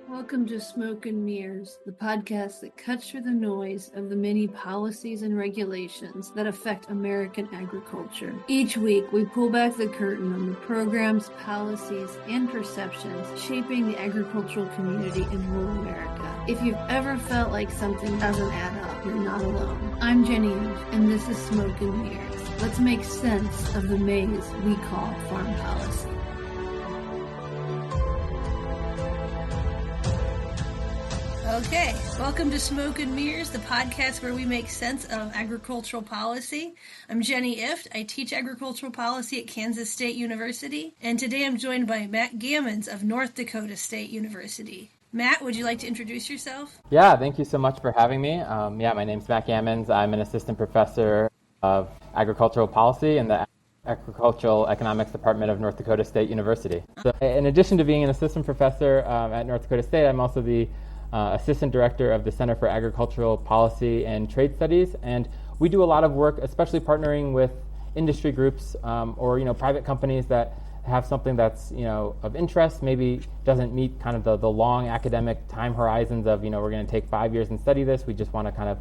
Welcome to Smoke and Mirrors, the podcast that cuts through the noise of the many policies and regulations that affect American agriculture. Each week, we pull back the curtain on the programs, policies, and perceptions shaping the agricultural community in rural America. If you've ever felt like something doesn't add up, you're not alone. I'm Jenny, and this is Smoke and Mirrors. Let's make sense of the maze we call farm policy. Okay, welcome to Smoke and Mirrors, the podcast where we make sense of agricultural policy. I'm Jenny Ift. I teach agricultural policy at Kansas State University, and today I'm joined by Matt Gammons of North Dakota State University. Matt, would you like to introduce yourself? Yeah, thank you so much for having me. My name's Matt Gammons. I'm an assistant professor of agricultural policy in the Agricultural Economics Department of North Dakota State University. So, in addition to being an assistant professor at North Dakota State, I'm also the assistant director of the Center for Agricultural Policy and Trade Studies, and we do a lot of work, especially partnering with industry groups or private companies that have something that's of interest, maybe doesn't meet kind of the long academic time horizons of we're going to take 5 years and study this. We just want to kind of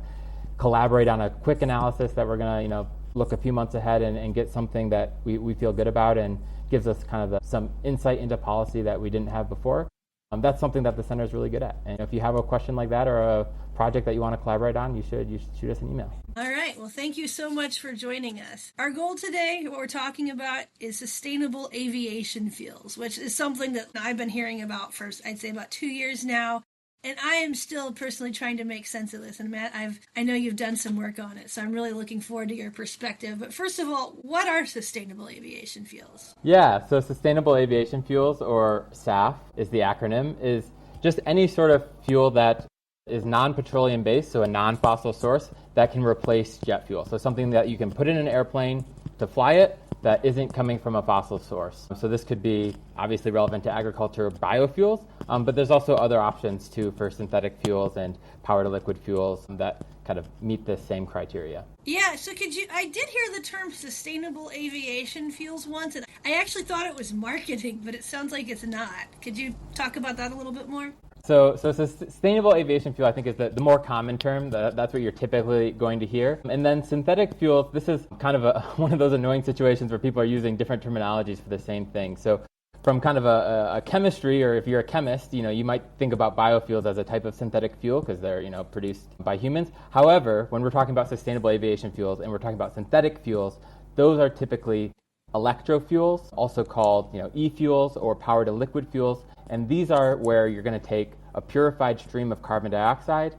collaborate on a quick analysis that we're going to look a few months ahead and get something that we feel good about and gives us kind of some insight into policy that we didn't have before. That's something that the center is really good at. And if you have a question like that or a project that you want to collaborate on, you should shoot us an email. All right. Well, thank you so much for joining us. Our goal today, what we're talking about, is sustainable aviation fuels, which is something that I've been hearing about for, I'd say, about 2 years now. And I am still personally trying to make sense of this. And Matt, I know you've done some work on it, so I'm really looking forward to your perspective. But first of all, what are sustainable aviation fuels? Yeah, so sustainable aviation fuels, or SAF is the acronym, is just any sort of fuel that is non-petroleum based, so a non-fossil source that can replace jet fuel. So something that you can put in an airplane to fly it that isn't coming from a fossil source. So this could be obviously relevant to agriculture biofuels, but there's also other options too for synthetic fuels and power to liquid fuels that kind of meet the same criteria. Yeah, so I did hear the term sustainable aviation fuels once, and I actually thought it was marketing, but it sounds like it's not. Could you talk about that a little bit more? So sustainable aviation fuel, I think, is the more common term. That's what you're typically going to hear. And then synthetic fuels, this is kind of one of those annoying situations where people are using different terminologies for the same thing. So from kind of a chemistry, or if you're a chemist, you might think about biofuels as a type of synthetic fuel because they're produced by humans. However, when we're talking about sustainable aviation fuels and we're talking about synthetic fuels, those are typically electrofuels, also called e-fuels or power to liquid fuels. And these are where you're going to take a purified stream of carbon dioxide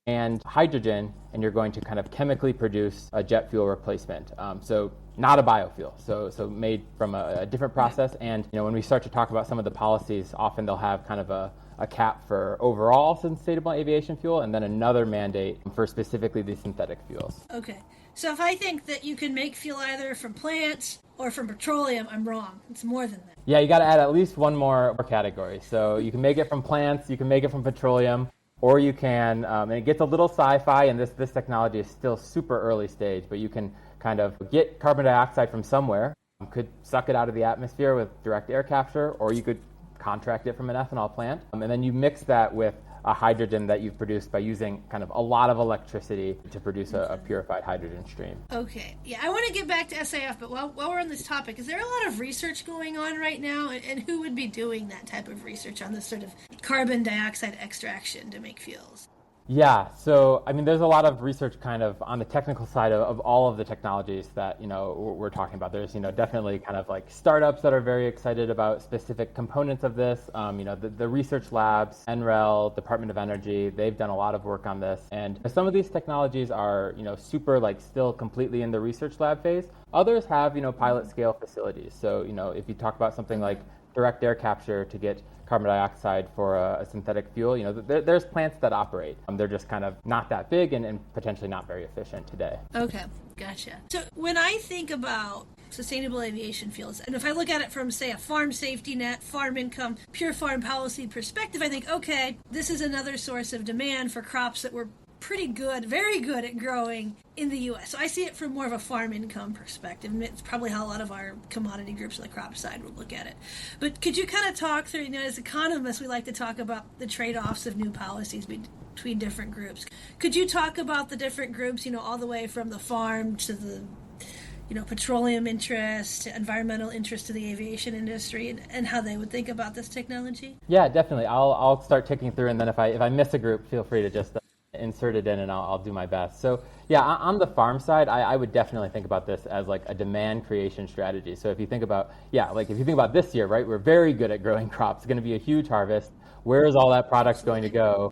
and hydrogen, and you're going to kind of chemically produce a jet fuel replacement. So not a biofuel, so made from a different process. And when we start to talk about some of the policies, often they'll have kind of a cap for overall sustainable aviation fuel and then another mandate for specifically these synthetic fuels. Okay. So if I think that you can make fuel either from plants or from petroleum, I'm wrong. It's more than that. Yeah, you got to add at least one more category. So you can make it from plants, you can make it from petroleum, or you can, and it gets a little sci-fi, and this technology is still super early stage, but you can kind of get carbon dioxide from somewhere. You could suck it out of the atmosphere with direct air capture, or you could contract it from an ethanol plant. And then you mix that with a hydrogen that you've produced by using kind of a lot of electricity to produce a purified hydrogen stream. Okay. Yeah, I want to get back to SAF, but while we're on this topic, is there a lot of research going on right now? And who would be doing that type of research on this sort of carbon dioxide extraction to make fuels? Yeah, so I mean, there's a lot of research kind of on the technical side of all of the technologies that we're talking about. There's definitely kind of like startups that are very excited about specific components of this. The research labs, NREL, Department of Energy, they've done a lot of work on this. And some of these technologies are super like still completely in the research lab phase. Others have pilot scale facilities. So if you talk about something like direct air capture to get carbon dioxide for a synthetic fuel, there's plants that operate. They're just kind of not that big and potentially not very efficient today. Okay, gotcha. So when I think about sustainable aviation fuels, and if I look at it from, say, a farm safety net, farm income, pure farm policy perspective, I think, okay, this is another source of demand for crops that were pretty good, very good at growing in the U.S. So I see it from more of a farm income perspective. And it's probably how a lot of our commodity groups on the crop side would look at it. But could you kind of talk through, as economists, we like to talk about the trade-offs of new policies between different groups. Could you talk about the different groups, all the way from the farm to the petroleum interest, to environmental interest to the aviation industry, and how they would think about this technology? Yeah, definitely. I'll start ticking through, and then if I miss a group, feel free to just insert it in, and I'll do my best. So yeah, on the farm side, I would definitely think about this as like a demand creation strategy. So if you think about this year, right, we're very good at growing crops. It's going to be a huge harvest. Where is all that product going to go?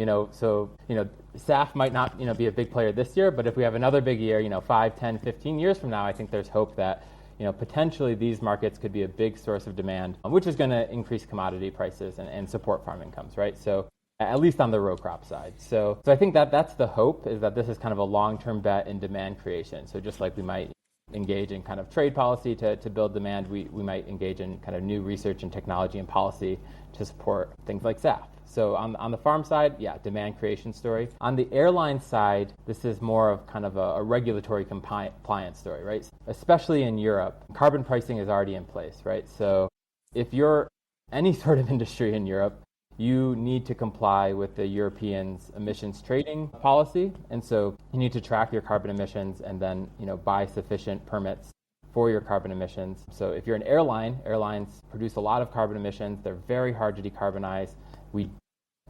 SAF might not, be a big player this year, but if we have another big year, 5, 10, 15 years from now, I think there's hope that, potentially these markets could be a big source of demand, which is going to increase commodity prices and support farm incomes, right? So at least on the row crop side. So I think that's the hope, is that this is kind of a long-term bet in demand creation. So just like we might engage in kind of trade policy to build demand, we might engage in kind of new research and technology and policy to support things like SAF. So on the farm side, yeah, demand creation story. On the airline side, this is more of kind of a regulatory compliance story, right? Especially in Europe, carbon pricing is already in place, right? So if you're any sort of industry in Europe, you need to comply with the Europeans' emissions trading policy. And so you need to track your carbon emissions and then, buy sufficient permits for your carbon emissions. So if you're an airline, airlines produce a lot of carbon emissions. They're very hard to decarbonize. We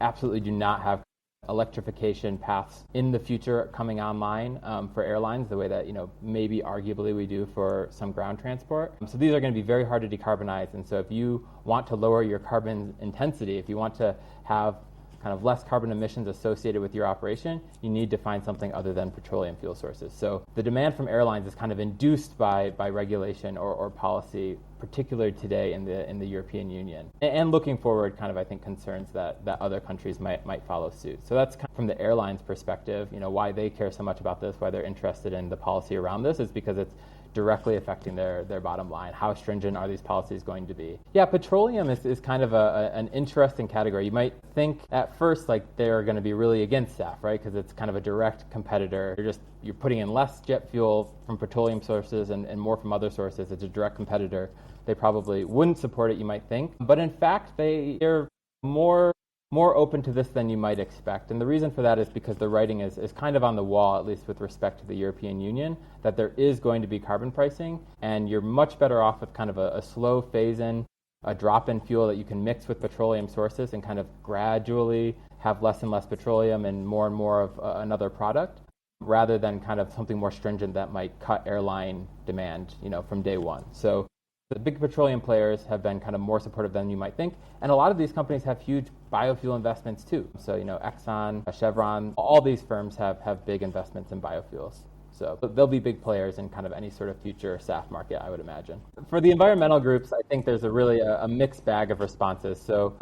absolutely do not have electrification paths in the future coming online for airlines the way that, maybe arguably we do for some ground transport. So these are going to be very hard to decarbonize. And so if you want to lower your carbon intensity, if you want to have kind of less carbon emissions associated with your operation, you need to find something other than petroleum fuel sources. So the demand from airlines is kind of induced by regulation or policy, particularly today in the European Union. And looking forward, kind of, I think, concerns that other countries might follow suit. So that's kind of from the airlines' perspective, why they care so much about this, why they're interested in the policy around this, is because it's directly affecting their bottom line. How stringent are these policies going to be? Yeah, petroleum is kind of an interesting category. You might think at first like they're going to be really against SAF, right? Because it's kind of a direct competitor. You're putting in less jet fuel from petroleum sources and more from other sources. It's a direct competitor. They probably wouldn't support it, you might think. But in fact, they're more open to this than you might expect. And the reason for that is because the writing is kind of on the wall, at least with respect to the European Union, that there is going to be carbon pricing, and you're much better off with kind of a slow phase-in, a drop-in fuel that you can mix with petroleum sources and kind of gradually have less and less petroleum and more of another product, rather than kind of something more stringent that might cut airline demand, from day one. So the big petroleum players have been kind of more supportive than you might think. And a lot of these companies have huge biofuel investments too. So, Exxon, Chevron, all these firms have big investments in biofuels. So they'll be big players in kind of any sort of future SAF market, I would imagine. For the environmental groups, I think there's a mixed bag of responses. So,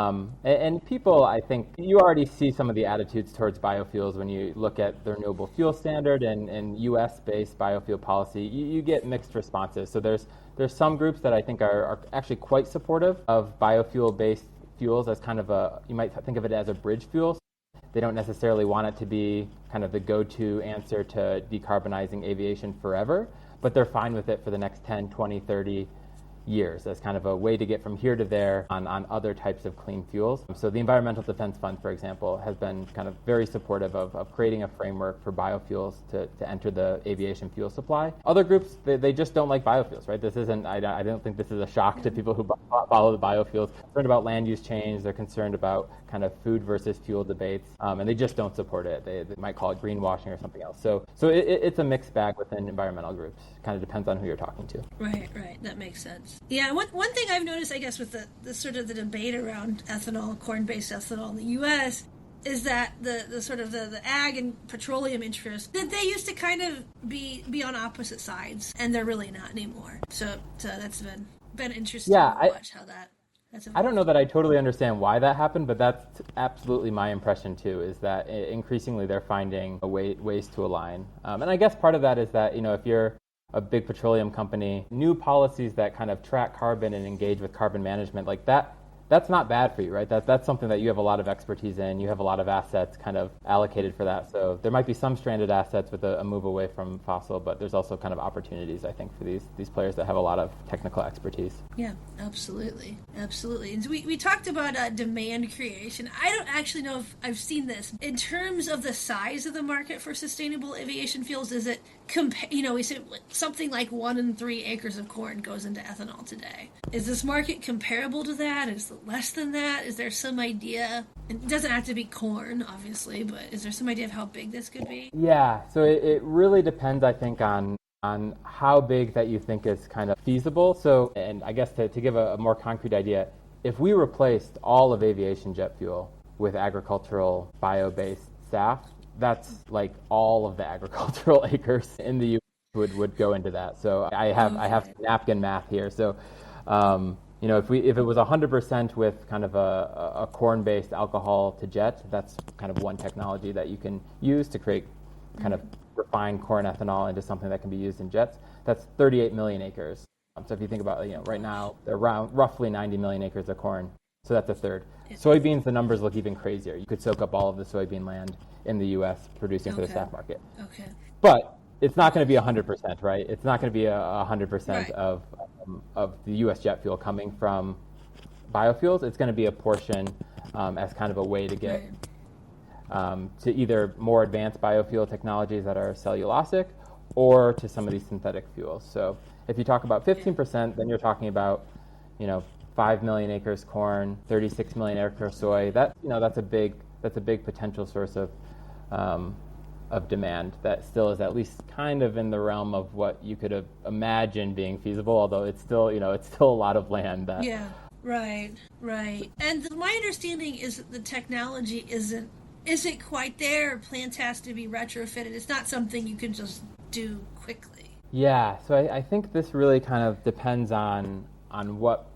and people, I think you already see some of the attitudes towards biofuels when you look at the renewable fuel standard and US-based biofuel policy. You get mixed responses. So there's some groups that I think are actually quite supportive of biofuel-based fuels as kind of you might think of it as a bridge fuel. They don't necessarily want it to be kind of the go-to answer to decarbonizing aviation forever, but they're fine with it for the next 10, 20, 30 years as kind of a way to get from here to there on other types of clean fuels. So the Environmental Defense Fund, for example, has been kind of very supportive of creating a framework for biofuels to enter the aviation fuel supply. Other groups, they just don't like biofuels, right? This isn't, I don't think this is a shock to people who follow the biofuels. They're concerned about land use change. They're concerned about kind of food versus fuel debates, and they just don't support it. They might call it greenwashing or something else. So it's a mixed bag within environmental groups. Kind of depends on who you're talking to. Right. That makes sense. Yeah, one thing I've noticed, I guess, with the sort of the debate around ethanol, corn-based ethanol in the U.S., is that the sort of the ag and petroleum interests, that they used to kind of be on opposite sides, and they're really not anymore. So that's been interesting to watch how that. I don't know that I totally understand why that happened, but that's absolutely my impression too, is that increasingly they're finding ways to align. And I guess part of that is that, if you're a big petroleum company, new policies that kind of track carbon and engage with carbon management, like that that's not bad for you, right? That's something that you have a lot of expertise in. You have a lot of assets kind of allocated for that. So there might be some stranded assets with a move away from fossil, but there's also kind of opportunities, I think, for these players that have a lot of technical expertise. Yeah, absolutely. Absolutely. And we talked about demand creation. I don't actually know if I've seen this. In terms of the size of the market for sustainable aviation fuels, is it, we say something like 1 in 3 acres of corn goes into ethanol today. Is this market comparable to that? Is it less than that? Is there some idea? It doesn't have to be corn, obviously, but is there some idea of how big this could be? Yeah, so it really depends, I think, on how big that you think is kind of feasible. So, and I guess to give a more concrete idea, if we replaced all of aviation jet fuel with agricultural bio-based SAF, that's like all of the agricultural acres in the U.S. would go into that. So I have napkin math here. So if it was 100% with kind of a corn-based alcohol to jet, that's kind of one technology that you can use to create kind of refined corn ethanol into something that can be used in jets. That's 38 million acres. So if you think about, right now, they're around roughly 90 million acres of corn. So that's a third. Soybeans, the numbers look even crazier. You could soak up all of the soybean land in the U.S. producing for the SAF market. Okay. But it's not going to be 100%, right? It's not going to be 100% right. of the U.S. jet fuel coming from biofuels. It's going to be a portion as kind of a way to get to either more advanced biofuel technologies that are cellulosic or to some of these synthetic fuels. So if you talk about 15%, then you're talking about, 5 million acres corn, 36 million acres soy. That's a big potential source of demand that still is at least kind of in the realm of what you could imagine being feasible, although it's still a lot of land that. Yeah, right. And my understanding is that the technology isn't quite there. Plants has to be retrofitted. It's not something you can just do quickly. Yeah, so I think this really kind of depends on what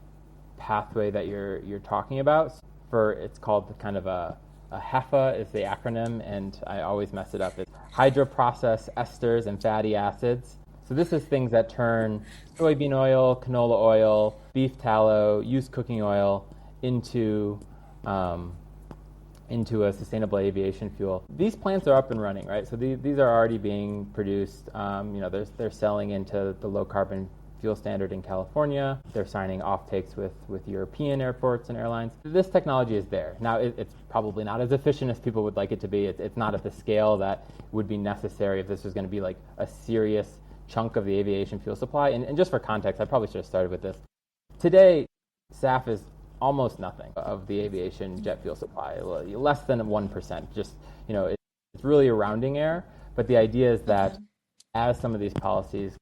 pathway that you're talking about. It's called kind of a HEFA is the acronym, and I always mess it up. It's hydroprocess esters and fatty acids. So this is things that turn soybean oil, canola oil, beef tallow, used cooking oil into a sustainable aviation fuel. These plants are up and running, right? So these are already being produced. They're selling into the low carbon fuel standard in California. They're signing off-takes with European airports and airlines. This technology is there. Now, it's probably not as efficient as people would like it to be. It's not at the scale that would be necessary if this was going to be like a serious chunk of the aviation fuel supply. And just for context, I probably should have started with this. Today, SAF is almost nothing of the aviation jet fuel supply, less than 1%. Just, it's really a rounding error. But the idea is that as some of these policies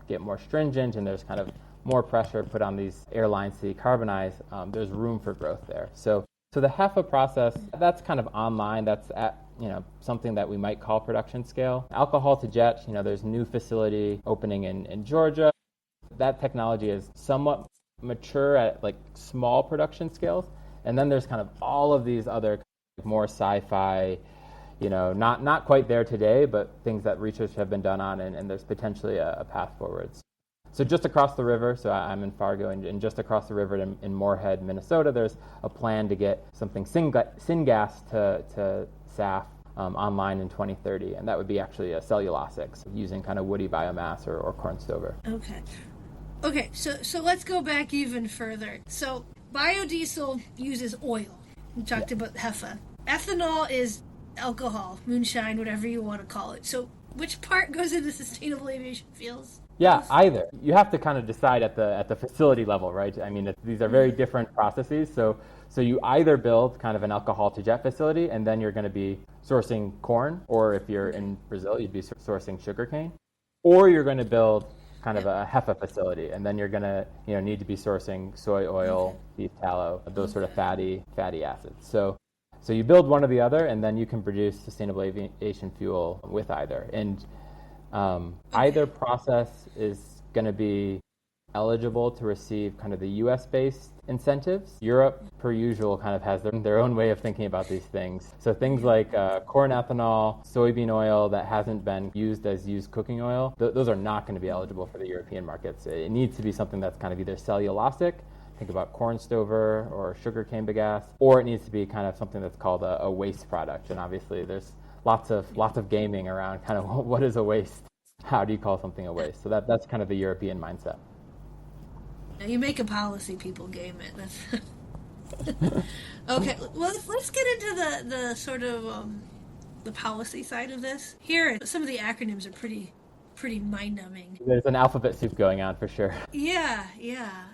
get more stringent and there's kind of more pressure put on these airlines to decarbonize, there's room for growth there. So the HEFA process, that's kind of online. That's at something that we might call production scale. Alcohol to jet, there's a new facility opening in Georgia. That technology is somewhat mature at like small production scales. And then there's kind of all of these other more sci-fi, not quite there today, but things that research have been done on, and there's potentially a path forwards. So just across the river, so I'm in Fargo, and just across the river in Moorhead, Minnesota, there's a plan to get something syngas to SAF online in 2030, and that would be actually a cellulosics using kind of woody biomass or corn stover. Okay, so let's go back even further. So biodiesel uses oil. We talked about HEFA. Ethanol is alcohol, moonshine, whatever you want to call it. So which part goes into sustainable aviation fuels? Yeah, either. You have to kind of decide at the facility level, right? I mean, these are very different processes. So you either build kind of an alcohol to jet facility, and then you're going to be sourcing corn, or if you're in Brazil, you'd be sourcing sugarcane, or you're going to build kind of a HEFA facility, and then you're going to need to be sourcing soy oil, beef tallow, those sort of fatty acids. So you build one or the other, and then you can produce sustainable aviation fuel with either. And either process is going to be eligible to receive kind of the U.S.-based incentives. Europe, per usual, kind of has their own way of thinking about these things. So things like corn ethanol, soybean oil that hasn't been used as used cooking oil, those are not going to be eligible for the European markets. It needs to be something that's kind of either cellulosic think about corn stover or sugarcane bagasse, or it needs to be kind of something that's called a waste product. And obviously there's lots of gaming around kind of what is a waste? How do you call something a waste? So that's kind of the European mindset. Now you make a policy, people game it. That's okay. Well, let's get into the sort of the policy side of this. Here, some of the acronyms are pretty mind-numbing. There's an alphabet soup going on for sure. Yeah.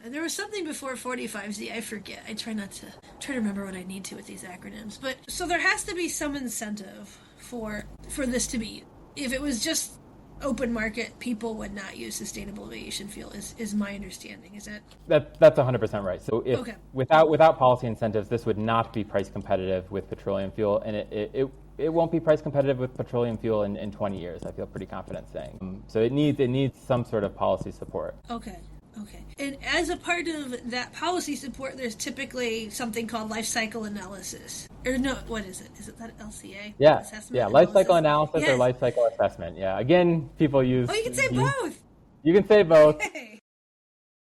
And there was something before 45Z. I forget. I try to remember what I need to with these acronyms. But so there has to be some incentive for this to be. If it was just open market, people would not use sustainable aviation fuel. Is my understanding. Is it? That's 100% right. So if okay. without policy incentives, this would not be price competitive with petroleum fuel, and it won't be price competitive with petroleum fuel in 20 years. I feel pretty confident saying. So it needs some sort of policy support. Okay. And as a part of that policy support, there's typically something called life cycle analysis. Or no, what is it? Is it that LCA? Yeah, life cycle analysis or life cycle assessment. Yeah, again, people use... Oh, you can say both! You can say both. Okay.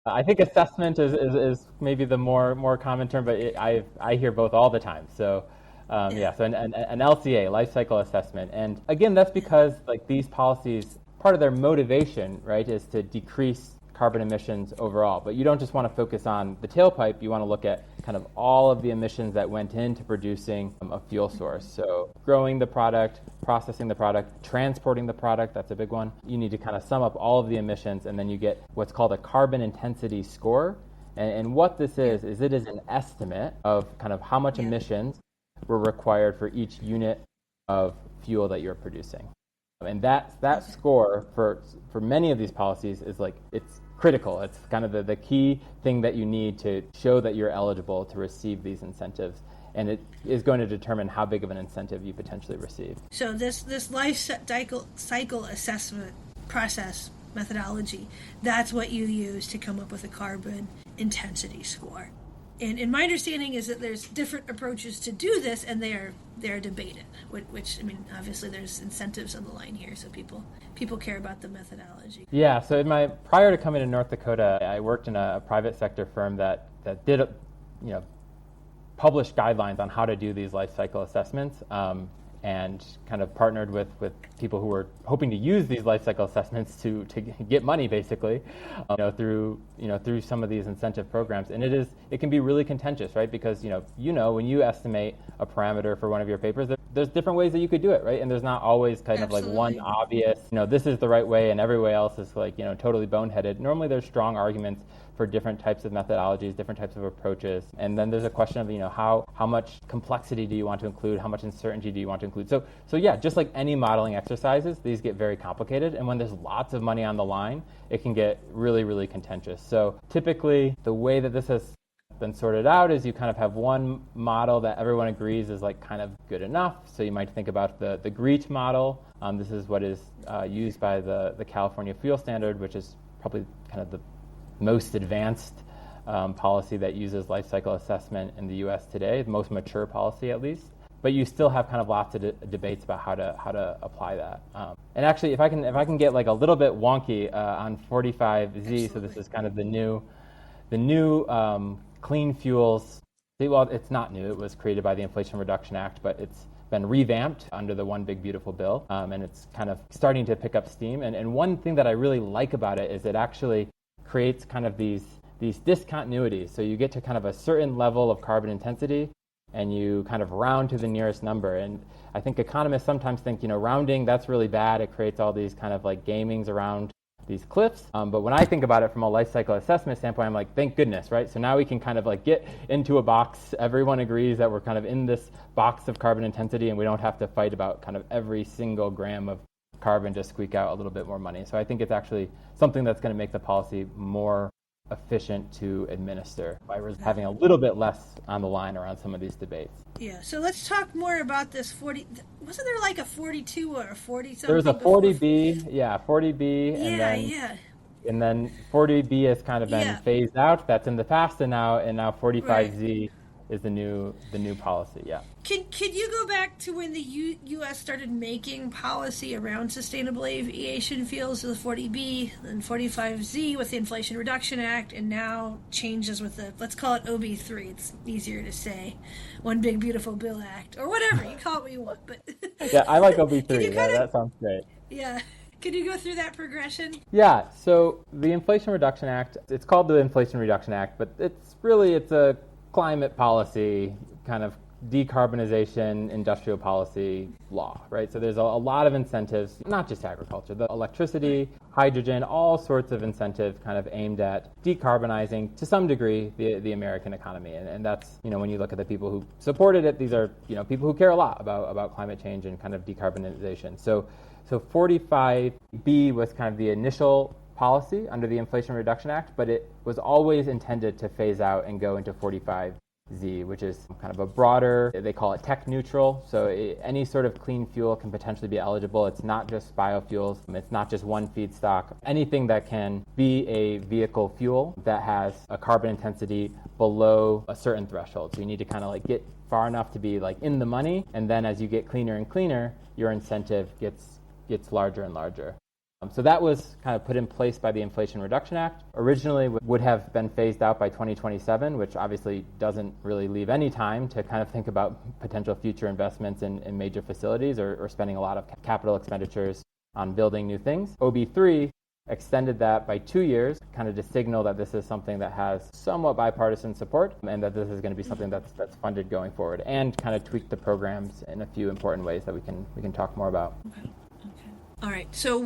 I think assessment is maybe the more common term, but I hear both all the time. So... so an LCA, life cycle assessment. And again, that's because like these policies, part of their motivation, right, is to decrease carbon emissions overall. But you don't just want to focus on the tailpipe, you want to look at kind of all of the emissions that went into producing a fuel source. So growing the product, processing the product, transporting the product, that's a big one. You need to kind of sum up all of the emissions, and then you get what's called a carbon intensity score. And what this is it is an estimate of kind of how much emissions were required for each unit of fuel that you're producing. And that score for many of these policies is like, it's critical. It's kind of the key thing that you need to show that you're eligible to receive these incentives. And it is going to determine how big of an incentive you potentially receive. So this life cycle assessment process methodology, that's what you use to come up with a carbon intensity score. And my understanding is that there's different approaches to do this, and they're debated. Which I mean, obviously there's incentives on the line here, so people care about the methodology. Yeah. So prior to coming to North Dakota, I worked in a private sector firm that did publish guidelines on how to do these life cycle assessments. And kind of partnered with people who were hoping to use these life cycle assessments to get money, basically, through some of these incentive programs. And it can be really contentious, right? Because when you estimate a parameter for one of your papers, there's different ways that you could do it, right? And there's not always kind of like one obvious, this is the right way, and every way else is like totally boneheaded. Normally, there's strong arguments for different types of methodologies, different types of approaches. And then there's a question of, how much complexity do you want to include? How much uncertainty do you want to include? So yeah, just like any modeling exercises, these get very complicated. And when there's lots of money on the line, it can get really, really contentious. So typically, the way that this has been sorted out is you kind of have one model that everyone agrees is like kind of good enough. So you might think about the GREET model. This is what is used by the California Fuel Standard, which is probably kind of the most advanced policy that uses life cycle assessment in the U.S. today, the most mature policy at least. But you still have kind of lots of debates about how to apply that. And actually, if I can get like a little bit wonky on 45Z, Absolutely. So this is kind of the new clean fuels. Well, it's not new. It was created by the Inflation Reduction Act, but it's been revamped under the One Big Beautiful Bill, and it's kind of starting to pick up steam. And one thing that I really like about it is it actually creates kind of these discontinuities. So you get to kind of a certain level of carbon intensity, and you kind of round to the nearest number. And I think economists sometimes think, rounding, that's really bad. It creates all these kind of like gamings around these cliffs. But when I think about it from a life cycle assessment standpoint, I'm like, thank goodness, right? So now we can kind of like get into a box. Everyone agrees that we're kind of in this box of carbon intensity, and we don't have to fight about kind of every single gram of carbon to squeak out a little bit more money. So I think it's actually something that's going to make the policy more efficient to administer by having a little bit less on the line around some of these debates. Yeah, so let's talk more about this 40. Wasn't there like a 42 or a 40 something? There was a 40B, 40B, and then 40B has kind of been phased out. That's in the past, and now 45Z is the new policy. Yeah. Can you go back to when the U.S. started making policy around sustainable aviation fuels, so the 40B and 45Z with the Inflation Reduction Act, and now changes with the, let's call it OB3. It's easier to say, One Big Beautiful Bill Act, or whatever, you call it what you want. But Yeah, I like OB3. That sounds great. Yeah. Can you go through that progression? Yeah, so the Inflation Reduction Act, it's called the Inflation Reduction Act, but it's a climate policy, kind of decarbonization, industrial policy law, right? So there's a lot of incentives, not just agriculture, the electricity, hydrogen, all sorts of incentives kind of aimed at decarbonizing to some degree the American economy. And that's, when you look at the people who supported it, these are, people who care a lot about climate change and kind of decarbonization. So 45B was kind of the initial policy under the Inflation Reduction Act, but it was always intended to phase out and go into 45Z, which is kind of a broader, they call it tech neutral. So any sort of clean fuel can potentially be eligible. It's not just biofuels. It's not just one feedstock. Anything that can be a vehicle fuel that has a carbon intensity below a certain threshold. So you need to kind of get far enough to be in the money. And then as you get cleaner and cleaner, your incentive gets larger and larger. So that was kind of put in place by the Inflation Reduction Act. Originally would have been phased out by 2027, which obviously doesn't really leave any time to kind of think about potential future investments in major facilities or spending a lot of capital expenditures on building new things. OB3 extended that by 2 years, kind of to signal that this is something that has somewhat bipartisan support and that this is going to be something that's funded going forward, and kind of tweak the programs in a few important ways that we can talk more about. Okay. All right. So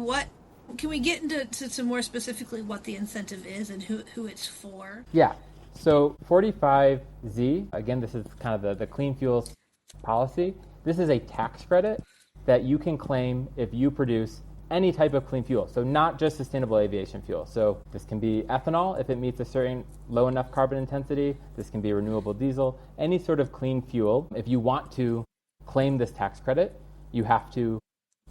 can we get into some more specifically what the incentive is and who it's for? Yeah. So 45Z, again, this is kind of the clean fuels policy. This is a tax credit that you can claim if you produce any type of clean fuel. So not just sustainable aviation fuel. So this can be ethanol if it meets a certain low enough carbon intensity. This can be renewable diesel, any sort of clean fuel. If you want to claim this tax credit, you have to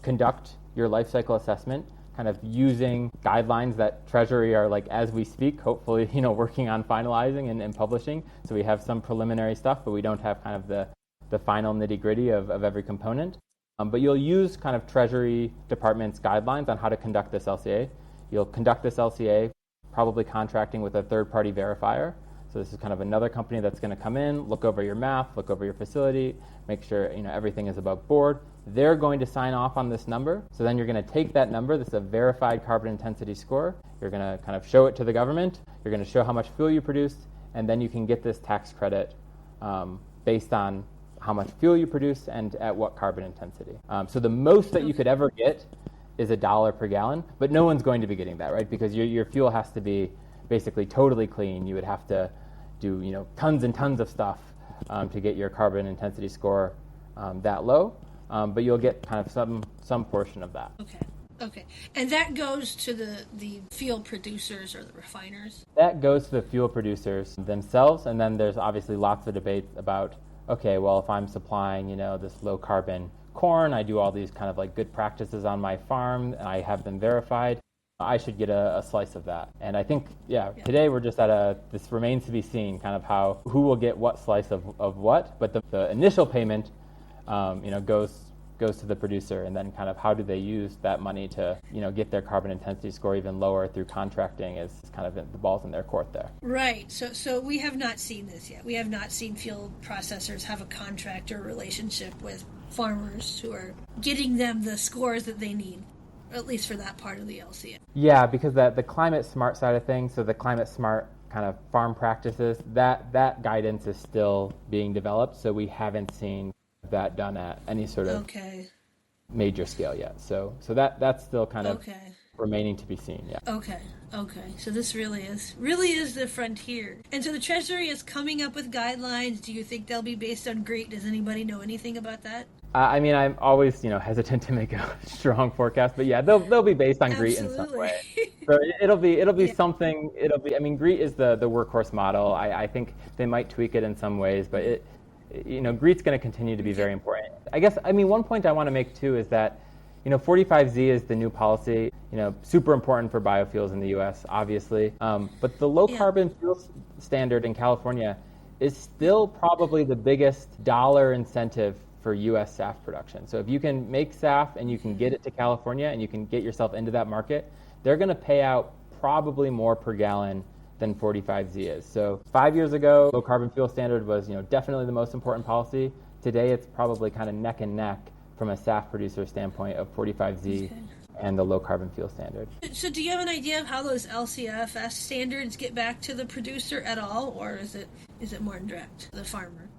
conduct your life cycle assessment, kind of using guidelines that Treasury are, as we speak, hopefully, working on finalizing and publishing. So we have some preliminary stuff, but we don't have kind of the final nitty-gritty of every component. But you'll use kind of Treasury Department's guidelines on how to conduct this LCA. You'll conduct this LCA probably contracting with a third-party verifier. So this is kind of another company that's going to come in, look over your math, look over your facility, make sure everything is above board. They're going to sign off on this number. So then you're going to take that number, this is a verified carbon intensity score. You're going to kind of show it to the government. You're going to show how much fuel you produced, and then you can get this tax credit based on how much fuel you produce and at what carbon intensity. So the most that you could ever get is $1 per gallon, but no one's going to be getting that, right? Because your fuel has to be basically totally clean. You would have to do tons and tons of stuff to get your carbon intensity score that low. But you'll get kind of some portion of that. Okay. And that goes to the fuel producers or the refiners? That goes to the fuel producers themselves, and then there's obviously lots of debates about, okay, well, if I'm supplying, this low carbon corn, I do all these kind of good practices on my farm, and I have them verified, I should get a slice of that. And I think, today we're just at this remains to be seen, kind of who will get what slice of what, but the initial payment goes to the producer, and then kind of how do they use that money to get their carbon intensity score even lower through contracting is kind of the ball's in their court there. Right. So we have not seen this yet. We have not seen fuel processors have a contract or relationship with farmers who are getting them the scores that they need, at least for that part of the LCA. Yeah, because the climate smart side of things, so the climate smart kind of farm practices, that guidance is still being developed, so we haven't seen that done at any sort of major scale yet. So that's still kind of remaining to be seen. Yeah. Okay. So this really is the frontier. And so the Treasury is coming up with guidelines. Do you think they'll be based on GREET? Does anybody know anything about that? I mean, I'm always hesitant to make a strong forecast, but yeah, they'll be based on GREET in some way. So it'll be something. I mean, GREET is the workhorse model. I think they might tweak it in some ways, but GREET's going to continue to be very important. I guess, one point I want to make too is that, 45Z is the new policy, super important for biofuels in the U.S., obviously. But the low carbon fuel standard in California is still probably the biggest dollar incentive for U.S. SAF production. So if you can make SAF and you can get it to California and you can get yourself into that market, they're going to pay out probably more per gallon than 45Z is. So 5 years ago, low carbon fuel standard was, definitely the most important policy. Today, it's probably kind of neck and neck from a SAF producer standpoint of 45Z and the low carbon fuel standard. So do you have an idea of how those LCFS standards get back to the producer at all, or is it more indirect to the farmer?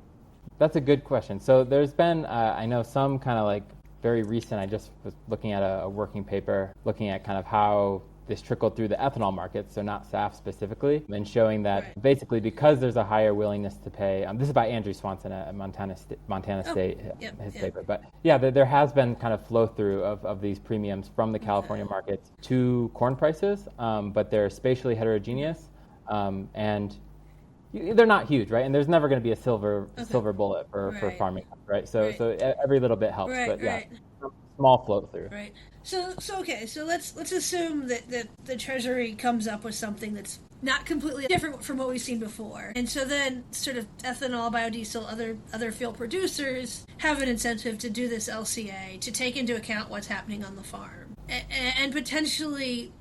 That's a good question. So there's been, I know some kind of like very recent, I just was looking at a working paper looking at kind of how this trickled through the ethanol market, so not SAF specifically, and showing that basically because there's a higher willingness to pay, this is by Andrew Swanson at Montana State, his paper, but yeah, there has been kind of flow through of these premiums from the California markets to corn prices, but they're spatially heterogeneous, and they're not huge, right? And there's never going to be a silver bullet for farming, right? So every little bit helps, but small flow through. Right. So let's assume that the Treasury comes up with something that's not completely different from what we've seen before, and so then sort of ethanol, biodiesel, other fuel producers have an incentive to do this LCA to take into account what's happening on the farm and potentially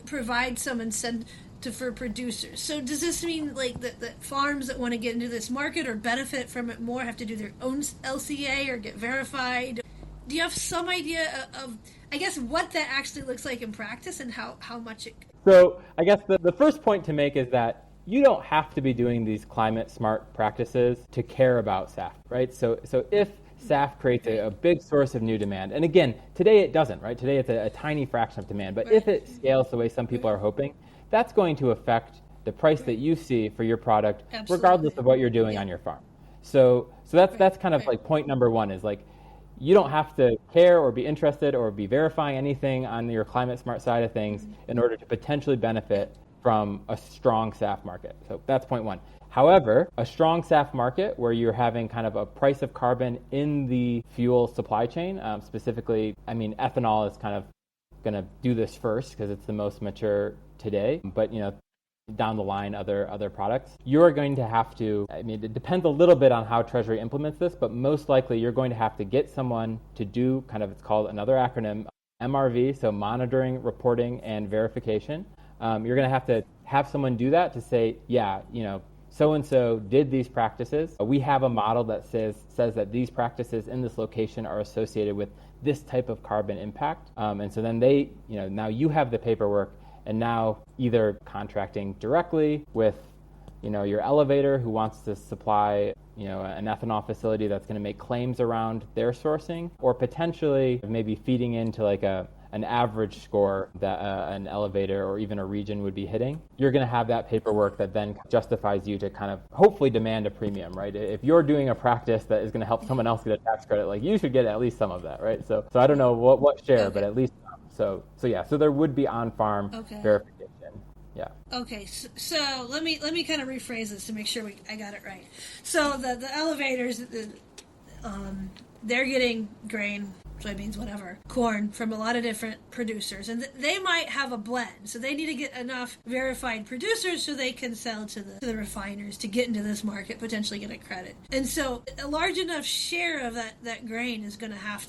provide some incentive for producers. So does this mean like that farms that want to get into this market or benefit from it more have to do their own LCA or get verified? Do you have some idea of, I guess, what that actually looks like in practice and how much it... So I guess the first point to make is that you don't have to be doing these climate smart practices to care about SAF, right? So if SAF creates a big source of new demand, and again, today it doesn't, right? Today it's a tiny fraction of demand, but if it scales the way some people are hoping, that's going to affect the price that you see for your product, regardless of what you're doing on your farm. So that's kind of like point number one is like, you don't have to care or be interested or be verifying anything on your climate smart side of things in order to potentially benefit from a strong SAF market. So that's point one. However, a strong SAF market where you're having kind of a price of carbon in the fuel supply chain, specifically, I mean, ethanol is kind of going to do this first because it's the most mature today, but down the line, other products, you're going to have to, I mean, it depends a little bit on how Treasury implements this, but most likely you're going to have to get someone to do kind of, it's called another acronym, MRV, so monitoring, reporting, and verification. You're going to have someone do that to say, so-and-so did these practices. We have a model that says that these practices in this location are associated with this type of carbon impact. And so then they, now you have the paperwork, and now either contracting directly with, your elevator who wants to supply, an ethanol facility that's going to make claims around their sourcing, or potentially maybe feeding into like an average score that an elevator or even a region would be hitting. You're going to have that paperwork that then justifies you to kind of hopefully demand a premium, right? If you're doing a practice that is going to help someone else get a tax credit, like you should get at least some of that, right? So I don't know what share, but at least some. So there would be on-farm verification. Yeah. Okay, so let me kind of rephrase this to make sure I got it right. So the elevators, they're getting grain, soybeans, whatever, corn from a lot of different producers, and they might have a blend. So they need to get enough verified producers so they can sell to the refiners to get into this market, potentially get a credit. And so a large enough share of that grain is going to have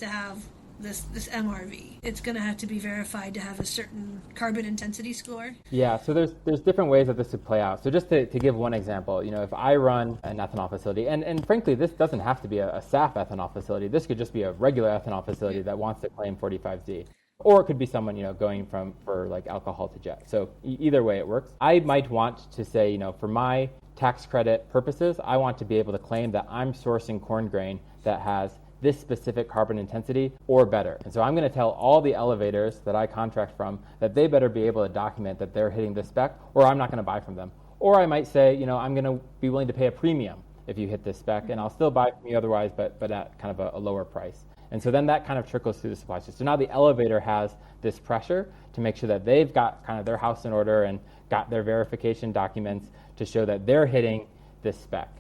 this MRV. It's going to have to be verified to have a certain carbon intensity score. Yeah, so there's different ways that this would play out. So just to give one example, if I run an ethanol facility, and frankly, this doesn't have to be a SAF ethanol facility. This could just be a regular ethanol facility that wants to claim 45Z. Or it could be someone, going for like alcohol to jet. So either way it works. I might want to say, for my tax credit purposes, I want to be able to claim that I'm sourcing corn grain that has this specific carbon intensity or better. And so I'm going to tell all the elevators that I contract from that they better be able to document that they're hitting this spec, or I'm not going to buy from them. Or I might say, I'm going to be willing to pay a premium if you hit this spec, and I'll still buy from you otherwise, but at kind of a lower price. And so then that kind of trickles through the supply chain. So now the elevator has this pressure to make sure that they've got kind of their house in order and got their verification documents to show that they're hitting this spec.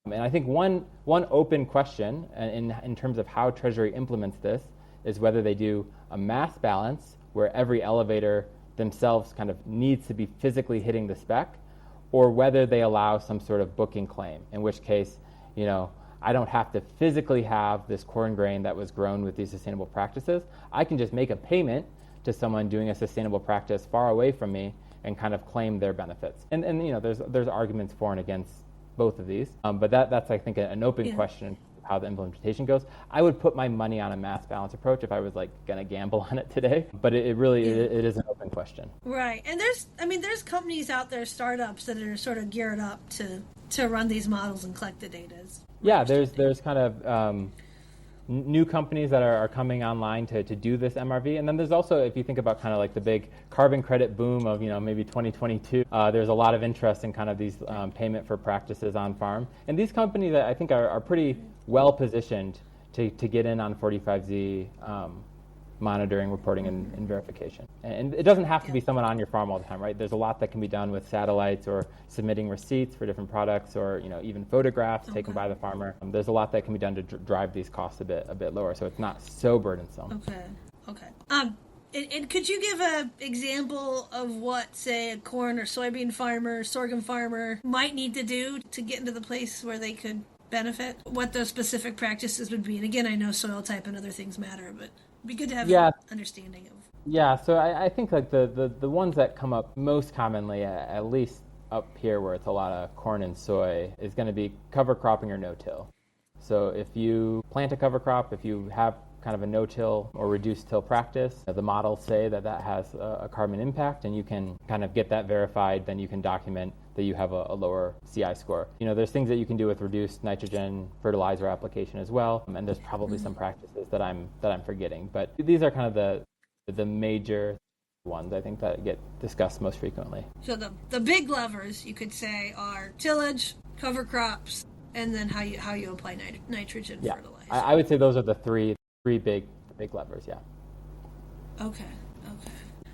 And I think one open question in terms of how Treasury implements this is whether they do a mass balance where every elevator themselves kind of needs to be physically hitting the spec, or whether they allow some sort of booking claim, in which case, I don't have to physically have this corn grain that was grown with these sustainable practices. I can just make a payment to someone doing a sustainable practice far away from me and kind of claim their benefits. And there's arguments for and against both of these, but that's I think an open question how the implementation goes. I would put my money on a mass balance approach if I was going to gamble on it today, but it really it is an open question. Right, and there's companies out there, startups that are sort of geared up to run these models and collect the data. Yeah, there's kind of new companies that are coming online to do this MRV, and then there's also, if you think about kind of like the big carbon credit boom of maybe 2022, there's a lot of interest in kind of these payment for practices on farm, and these companies I think are pretty well positioned to get in on 45Z monitoring, reporting, and verification. And it doesn't have to be someone on your farm all the time, right? There's a lot that can be done with satellites or submitting receipts for different products, or even photographs taken by the farmer. There's a lot that can be done to drive these costs a bit lower, so it's not so burdensome. Okay. And could you give an example of what, say, a corn or soybean farmer, sorghum farmer might need to do to get into the place where they could benefit? What those specific practices would be? And again, I know soil type and other things matter, but it'd be good to have an understanding of. Yeah, so I think like the ones that come up most commonly, at least up here where it's a lot of corn and soy, is going to be cover cropping or no-till. So if you plant a cover crop, if you have kind of a no-till or reduced till practice, the models say that has a carbon impact, and you can kind of get that verified, then you can document that you have a lower CI score. There's things that you can do with reduced nitrogen fertilizer application as well, and there's probably some practices that I'm forgetting. But these are kind of the major ones I think that get discussed most frequently. So the big levers, you could say, are tillage, cover crops, and then how you apply nitrogen fertilizer. I would say those are the three big levers. Yeah. Okay.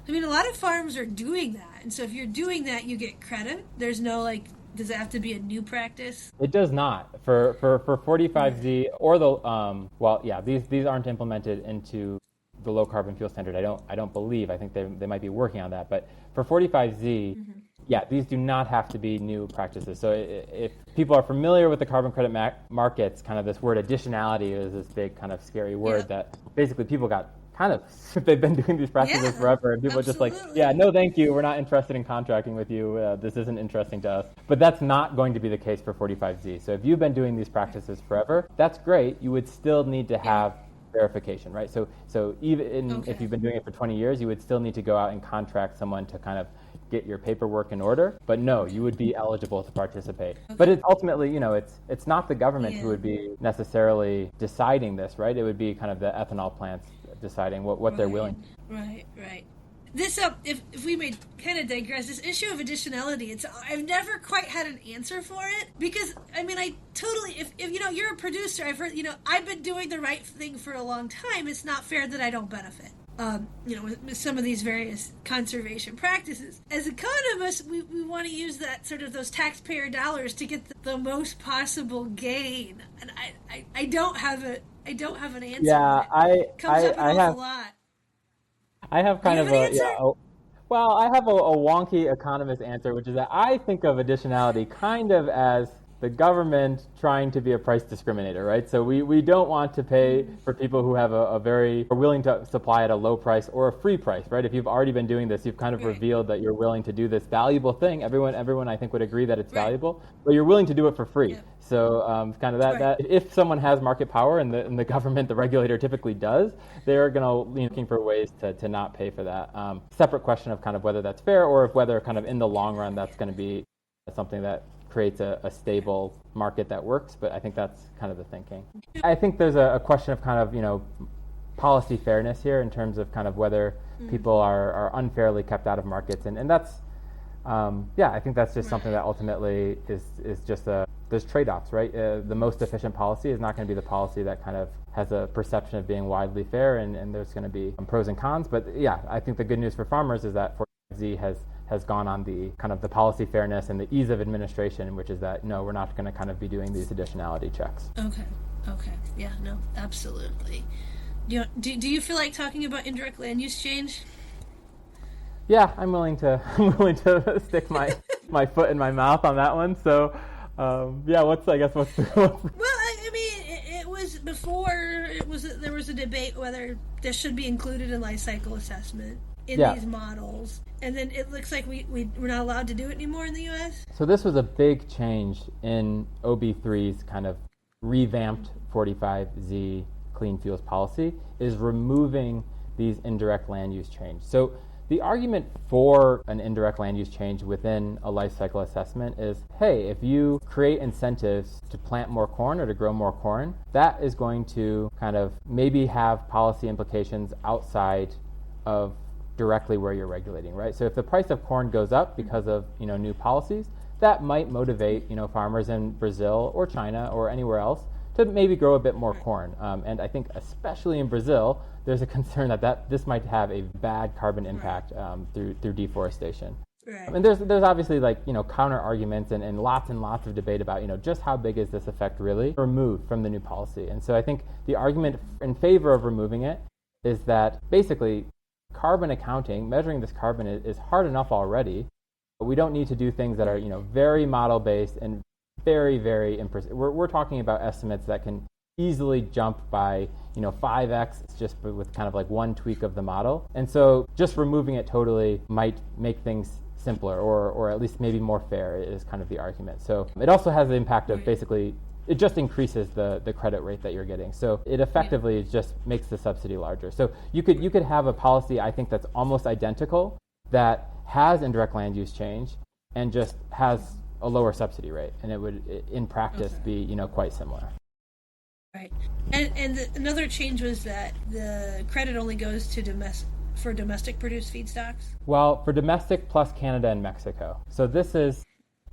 I mean, a lot of farms are doing that, and so if you're doing that, you get credit. There's no does it have to be a new practice? It does not. For 45Z or the these aren't implemented into the low carbon fuel standard. I don't believe. I think they might be working on that. But for 45Z, these do not have to be new practices. So if people are familiar with the carbon credit markets, kind of this word additionality is this big kind of scary word that basically people got kind of, they've been doing these practices forever, and people are just like, no thank you, we're not interested in contracting with you, this isn't interesting to us. But that's not going to be the case for 45Z. So if you've been doing these practices forever, that's great. You would still need to have verification, right? So even if you've been doing it for 20 years, you would still need to go out and contract someone to kind of get your paperwork in order. But no, you would be eligible to participate. But it's ultimately, it's not the government who would be necessarily deciding this, right? It would be kind of the ethanol plants deciding what they're willing to. Right. This if we may kind of digress, this issue of additionality, I've never quite had an answer for it, because I totally, if you're a producer, I've heard, I've been doing the right thing for a long time, it's not fair that I don't benefit. With some of these various conservation practices. As economists, we want to use that sort of those taxpayer dollars to get the most possible gain. And I don't have an answer. Yeah, it comes up an awful lot. I have kind of I have a wonky economist answer, which is that I think of additionality kind of as the government trying to be a price discriminator, right? So we don't want to pay for people who have are willing to supply at a low price or a free price, right? If you've already been doing this, you've kind of revealed that you're willing to do this valuable thing. Everyone I think would agree that it's valuable, but you're willing to do it for free. Yeah. So kind of that if someone has market power, and the government, the regulator typically does, they're going to looking for ways to not pay for that. Separate question of kind of whether that's fair, or if whether kind of in the long run that's going to be something that creates a stable market that works. But I think that's kind of the thinking. I think there's a question of kind of policy fairness here in terms of kind of whether people are unfairly kept out of markets, and that's I think that's just something that ultimately is just there's trade-offs, right? The most efficient policy is not going to be the policy that kind of has a perception of being widely fair, and there's going to be pros and cons. But I think the good news for farmers is that 45Z has gone on the kind of the policy fairness and the ease of administration, which is that no, we're not going to kind of be doing these additionality checks. Okay. Yeah, no, absolutely. Do you feel like talking about indirect land use change? Yeah, I'm willing to stick my my foot in my mouth on that one. So, what's Well, I mean, it was before there was a debate whether this should be included in life cycle assessment in these models, and then it looks like we're not allowed to do it anymore in the U.S. So this was a big change in OB3's kind of revamped 45Z clean fuels policy, is removing these indirect land use change. So the argument for an indirect land use change within a life cycle assessment is, hey, if you create incentives to plant more corn or to grow more corn, that is going to kind of maybe have policy implications outside of directly where you're regulating, right? So if the price of corn goes up because of, new policies, that might motivate, farmers in Brazil or China or anywhere else to maybe grow a bit more corn. And I think especially in Brazil, there's a concern that this might have a bad carbon impact through deforestation. Right. And there's obviously counter arguments and lots of debate about just how big is this effect really removed from the new policy. And so I think the argument in favor of removing it is that basically carbon accounting, measuring this carbon is hard enough already. But we don't need to do things that are very model based and very, very imprecise. We're talking about estimates that can easily jump by 5x just with kind of like one tweak of the model. And so just removing it totally might make things simpler or at least maybe more fair is kind of the argument. So it also has the impact of basically it just increases the credit rate that you're getting. So it effectively just makes the subsidy larger. So you could have a policy, I think, that's almost identical that has indirect land use change and just has a lower subsidy rate, and it would in practice be quite similar. Right. And another change was that the credit only goes to domestic produced feedstocks? Well, for domestic plus Canada and Mexico. So this is,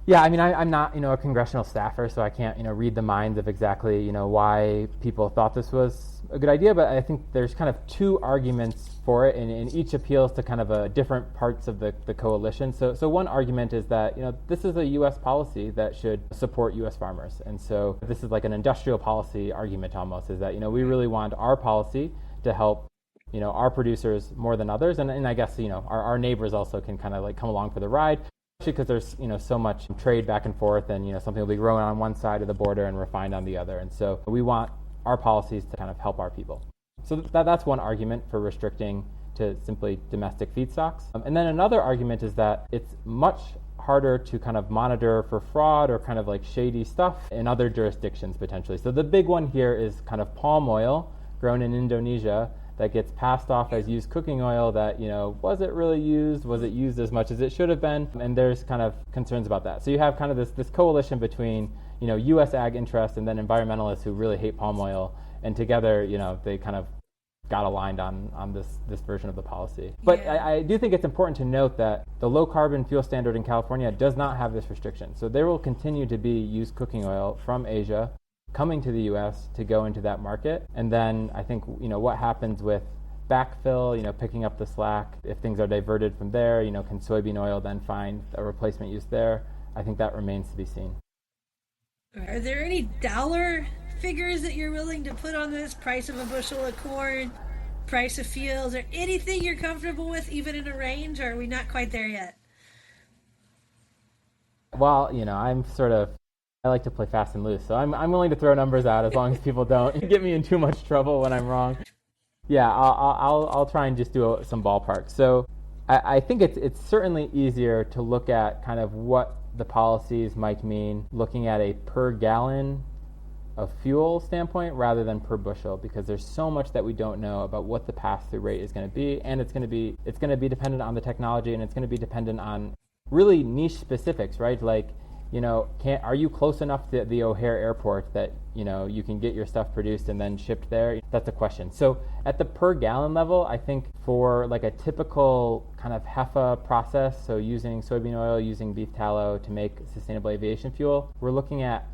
I'm not, a congressional staffer, so I can't, read the minds of exactly, why people thought this was a good idea, but I think there's kind of two arguments for it, and each appeals to kind of different parts of the coalition. So one argument is that, this is a U.S. policy that should support U.S. farmers. And so this is like an industrial policy argument almost, is that, we really want our policy to help our producers more than others. And I guess, our neighbors also can kind of like come along for the ride, especially because there's, so much trade back and forth and, something will be growing on one side of the border and refined on the other. And so we want our policies to kind of help our people. So that's one argument for restricting to simply domestic feedstocks. And then another argument is that it's much harder to kind of monitor for fraud or kind of like shady stuff in other jurisdictions potentially. So the big one here is kind of palm oil grown in Indonesia that gets passed off as used cooking oil that, was it really used? Was it used as much as it should have been? And there's kind of concerns about that. So you have kind of this coalition between, U.S. ag interests and then environmentalists who really hate palm oil. And together, they kind of got aligned on this version of the policy. But I do think it's important to note that the low carbon fuel standard in California does not have this restriction. So there will continue to be used cooking oil from Asia coming to the U.S. to go into that market. And then I think, what happens with backfill, picking up the slack, if things are diverted from there, can soybean oil then find a replacement use there? I think that remains to be seen. Are there any dollar figures that you're willing to put on this? Price of a bushel of corn, price of fuel? Is there anything you're comfortable with, even in a range, or are we not quite there yet? Well, I like to play fast and loose, so I'm willing to throw numbers out as long as people don't get me in too much trouble when I'm wrong. Yeah, I'll try and just do some ballpark. So I think it's certainly easier to look at kind of what the policies might mean looking at a per gallon of fuel standpoint rather than per bushel, because there's so much that we don't know about what the pass-through rate is going to be, and it's going to be dependent on the technology, and it's going to be dependent on really niche specifics, right? Like, are you close enough to the O'Hare airport that, you can get your stuff produced and then shipped there? That's a question. So at the per gallon level, I think for like a typical kind of HEFA process, so using soybean oil, using beef tallow to make sustainable aviation fuel, we're looking at,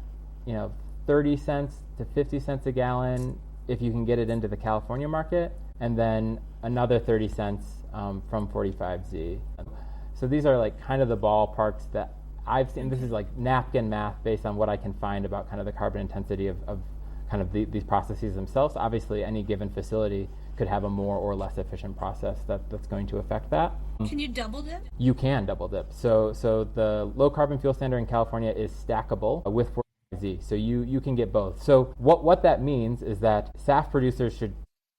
30 cents to 50 cents a gallon if you can get it into the California market, and then another 30 cents from 45Z. So these are like kind of the ballparks that I've seen. This is like napkin math based on what I can find about kind of the carbon intensity of kind kind of these processes themselves. Obviously, any given facility could have a more or less efficient process that's going to affect that. Can you double dip? You can double dip. So the low carbon fuel standard in California is stackable with 45Z. So you can get both. So what that means is that SAF producers should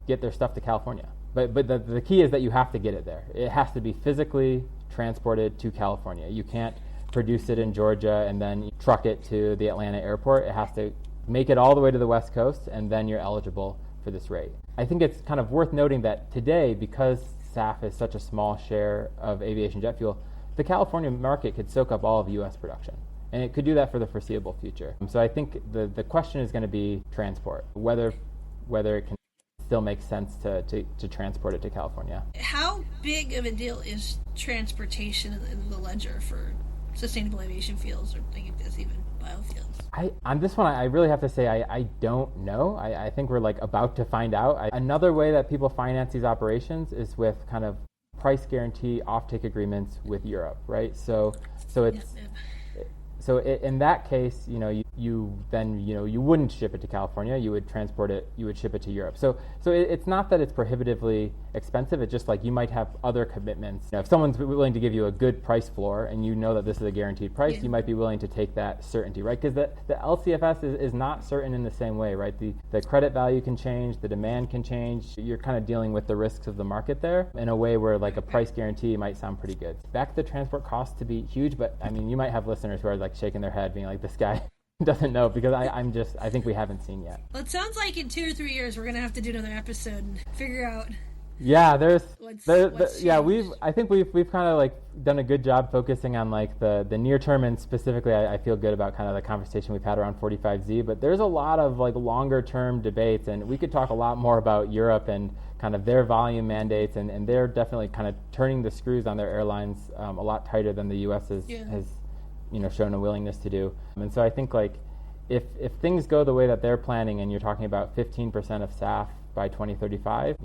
get their stuff to California. But the key is that you have to get it there. It has to be physically transported to California. You can't produce it in Georgia and then truck it to the Atlanta airport. It has to make it all the way to the West Coast, and then you're eligible for this rate. I think it's kind of worth noting that today, because SAF is such a small share of aviation jet fuel, the California market could soak up all of U.S. production, and it could do that for the foreseeable future. So I think the question is going to be transport, whether it can still make sense to transport it to California. How big of a deal is transportation in the ledger for sustainable aviation fuels, or I guess even biofuels? On this one, I really have to say I don't know. I think we're about to find out. Another way that people finance these operations is with kind of price guarantee offtake agreements with Europe, right? So it's in that case, you wouldn't ship it to California. You would transport it. You would ship it to Europe. So it's not that it's prohibitively expensive. It's just you might have other commitments. If someone's willing to give you a good price floor and you know that this is a guaranteed price, you might be willing to take that certainty, right? Because the LCFS is not certain in the same way, right? The credit value can change, the demand can change. You're kind of dealing with the risks of the market there in a way where a price guarantee might sound pretty good. Back the transport costs to be huge, but I mean, you might have listeners who are shaking their head being this guy doesn't know, because I think we haven't seen yet. Well, it sounds like in 2 or 3 years we're going to have to do another episode and figure out. Yeah, I think we've kind of done a good job focusing on the near term, and specifically I feel good about kind of the conversation we've had around 45Z, but there's a lot of longer term debates, and we could talk a lot more about Europe and kind of their volume mandates, and they're definitely kind of turning the screws on their airlines a lot tighter than the US has shown a willingness to do. And so I think if things go the way that they're planning, and you're talking about 15% of SAF by 2035,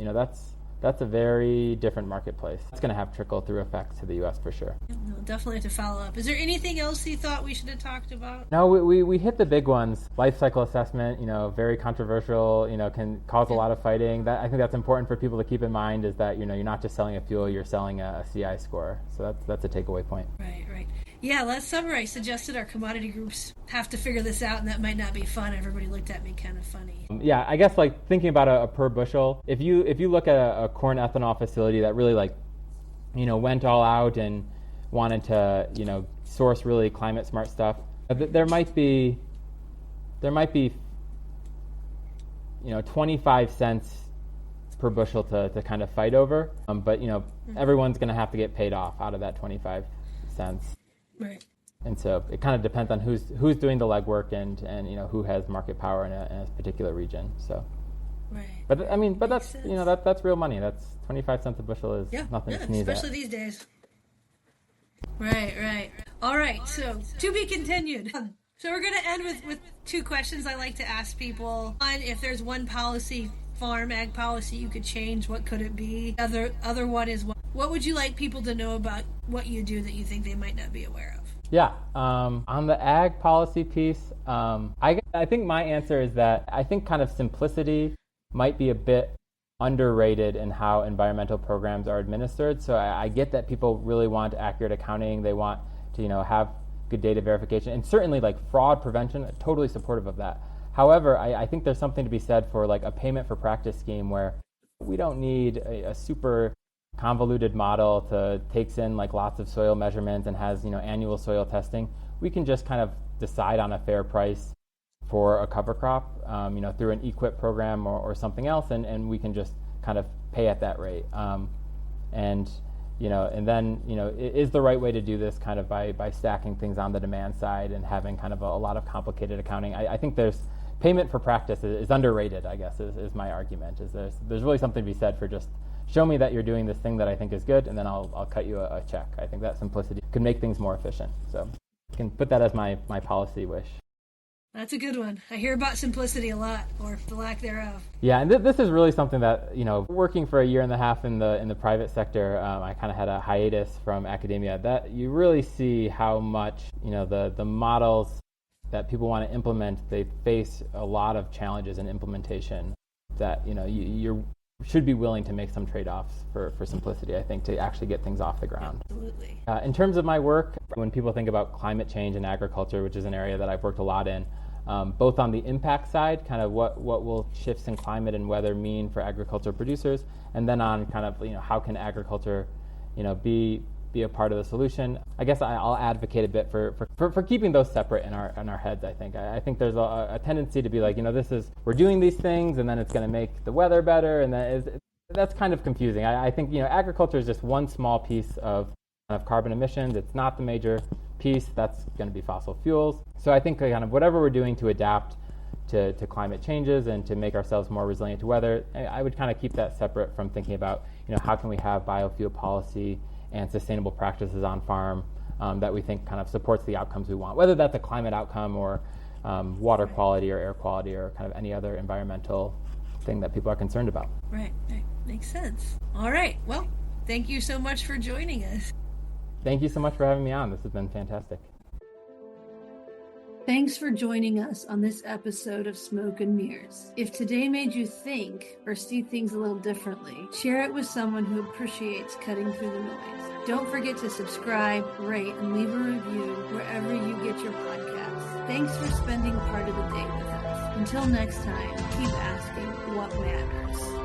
that's a very different marketplace. It's going to have trickle-through effects to the U.S. for sure. We'll definitely have to follow up. Is there anything else you thought we should have talked about? No, we hit the big ones. Life cycle assessment, very controversial, can cause a lot of fighting. I think that's important for people to keep in mind, is that, you're not just selling a fuel, you're selling a CI score. So that's a takeaway point. Right. Yeah, last summer I suggested our commodity groups have to figure this out, and that might not be fun. Everybody looked at me kind of funny. Yeah, I guess thinking about a per bushel, if you look at a corn ethanol facility that really went all out and wanted to source really climate smart stuff, there might be 25 cents per bushel to kind of fight over, but everyone's going to have to get paid off out of that 25 cents. Right. And so it kind of depends on who's doing the legwork and who has market power in a particular region. So, right. But that's that's real money. That's 25 cents a bushel is nothing to sneeze especially at. these days. Right. All right. So to be continued. So we're going to end with 2 questions I like to ask people. One, if there's one policy, farm ag policy, you could change, what could it be? Other one is what would you like people to know about what you do that you think they might not be aware of? Yeah, on the ag policy piece, I think my answer is that I think kind of simplicity might be a bit underrated in how environmental programs are administered. So I get that people really want accurate accounting. They want to have good data verification, and certainly fraud prevention. Totally supportive of that. However, I think there's something to be said for a payment for practice scheme where we don't need a super convoluted model takes in lots of soil measurements and has annual soil testing. We can just kind of decide on a fair price for a cover crop through an equip program or something else, and we can just kind of pay at that rate. And then it is the right way to do this kind of by stacking things on the demand side and having kind of a lot of complicated accounting. I think there's payment for practice is underrated, I guess, is my argument. There's really something to be said for just show me that you're doing this thing that I think is good, and then I'll cut you a check. I think that simplicity could make things more efficient. So I can put that as my policy wish. That's a good one. I hear about simplicity a lot, or the lack thereof. Yeah, and this is really something that, working for a year and a half in the private sector, I kind of had a hiatus from academia. That you really see how much, the models that people want to implement, they face a lot of challenges in implementation that, you should be willing to make some trade-offs for simplicity, I think, to actually get things off the ground. Absolutely. In terms of my work, when people think about climate change and agriculture, which is an area that I've worked a lot in, both on the impact side, kind of what will shifts in climate and weather mean for agriculture producers, and then on kind of, how can agriculture, be a part of the solution. I guess I'll advocate a bit for keeping those separate in our heads. I think there's a tendency to be like, we're doing these things and then it's going to make the weather better, and that's kind of confusing. I think agriculture is just one small piece of carbon emissions. It's not the major piece. That's going to be fossil fuels. So I think kind of whatever we're doing to adapt to climate changes and to make ourselves more resilient to weather, I would kind of keep that separate from thinking about how can we have biofuel policy and sustainable practices on farm that we think kind of supports the outcomes we want, whether that's a climate outcome or water quality or air quality or kind of any other environmental thing that people are concerned about. Right. Makes sense. All right. Well, thank you so much for joining us. Thank you so much for having me on. This has been fantastic. Thanks for joining us on this episode of Smoke and Mirrors. If today made you think or see things a little differently, share it with someone who appreciates cutting through the noise. Don't forget to subscribe, rate, and leave a review wherever you get your podcasts. Thanks for spending part of the day with us. Until next time, keep asking what matters.